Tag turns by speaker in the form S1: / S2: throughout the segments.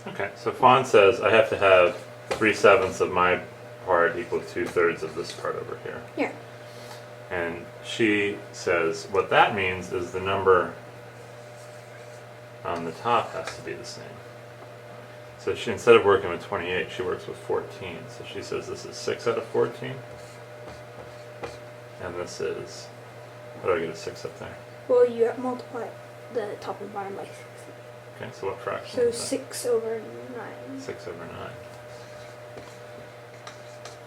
S1: Okay, so Fawn says I have to have 3/7 of my part equal 2/3 of this part over here.
S2: Yeah.
S1: And she says what that means is the number on the top has to be the same. So she, instead of working with 28, she works with 14. So she says this is 6 out of 14. And this is, how do I get a 6 up there?
S2: Well, you multiply the top and bottom by 6.
S1: Okay, so what fraction
S2: So
S1: is that?
S2: 6 over 9.
S1: 6 over 9.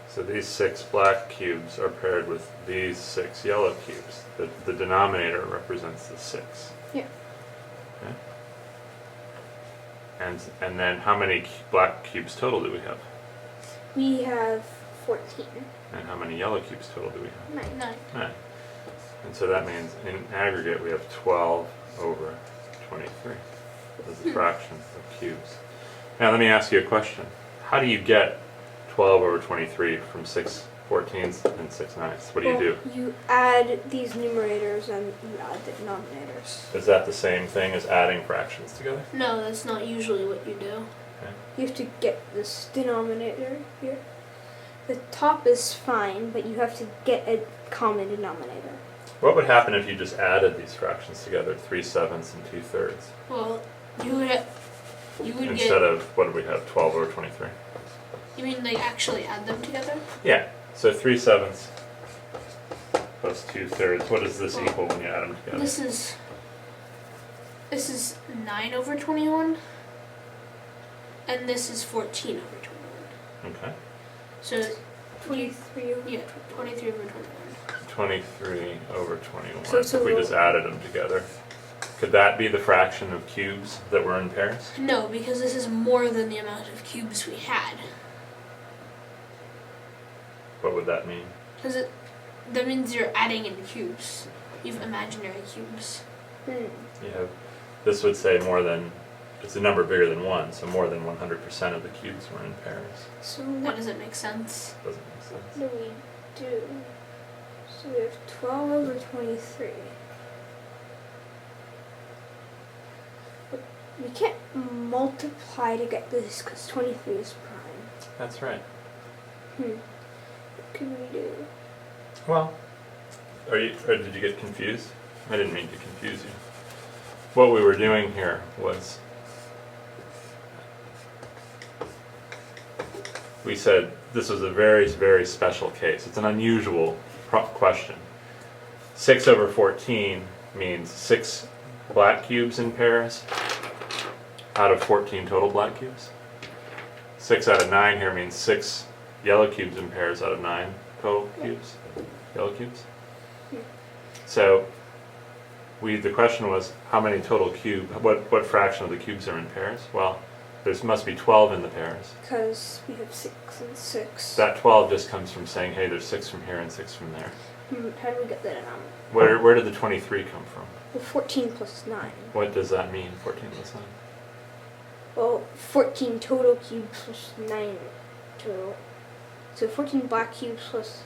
S1: So these 6 black cubes are paired with these 6 yellow cubes. The denominator represents the 6.
S2: Yeah.
S1: Okay. And then how many black cubes total do we have?
S2: We have 14.
S1: And how many yellow cubes total do we have?
S2: 9.
S1: 9. And so that means in aggregate we have 12 over 23 as the fraction of cubes. Now let me ask you a question. How do you get 12 over 23 from 6 14ths and 6 9ths? What do you do?
S2: You add these numerators and you add the denominators.
S1: Is that the same thing as adding fractions together?
S3: No, that's not usually what you do.
S1: Okay.
S2: You have to get this denominator here. The top is fine, but you have to get a common denominator.
S1: What would happen if you just added these fractions together, 3/7 and 2/3?
S3: Well, you would
S1: Instead of, what do we have, 12 over 23?
S3: You mean like actually add them together?
S1: Yeah, so 3/7 plus 2/3. What does this equal when you add them together?
S3: This is 9 over 21, and this is 14 over 21.
S1: Okay.
S3: So
S2: 23 over
S3: 23 over 21.
S1: 23 over 21.
S2: So
S1: if we just added them together. Could that be the fraction of cubes that were in pairs?
S3: No, because this is more than the amount of cubes we had.
S1: What would that mean?
S3: Because that means you're adding in cubes. You have imaginary cubes.
S1: You have, this would say more than, it's a number bigger than 1, so more than 100% of the cubes were in pairs.
S2: So
S3: That
S2: what
S3: doesn't make sense.
S1: Doesn't make sense.
S2: do we do? So we have 12 over 23. But we can't multiply to get this because 23 is prime.
S1: That's right.
S2: What can we do?
S1: Well, or did you get confused? I didn't mean to confuse you. What we were doing here was we said this was a very, very special case. It's an unusual question. 6 over 14 means 6 black cubes in pairs out of 14 total black cubes. 6 out of 9 here means 6 yellow cubes in pairs out of 9 total cubes, yellow cubes. So the question was how many total what fraction of the cubes are in pairs? Well, there must be 12 in the pairs.
S2: Because we have 6 and 6.
S1: That 12 just comes from saying, hey, there's 6 from here and 6 from there.
S2: How do we get that denominator?
S1: Where did the 23 come from?
S2: Well, 14 plus 9.
S1: What does that mean, 14 plus 9?
S2: Well, 14 total cubes plus 9 total. So 14 black cubes plus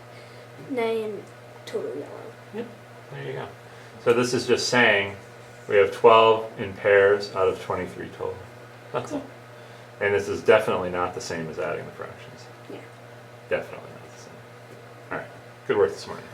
S2: 9 total yellow.
S1: Yep, there you go. So this is just saying we have 12 in pairs out of 23 total. That's all. And this is definitely not the same as adding the fractions.
S2: Yeah.
S1: Definitely not the same. All right, good work this morning.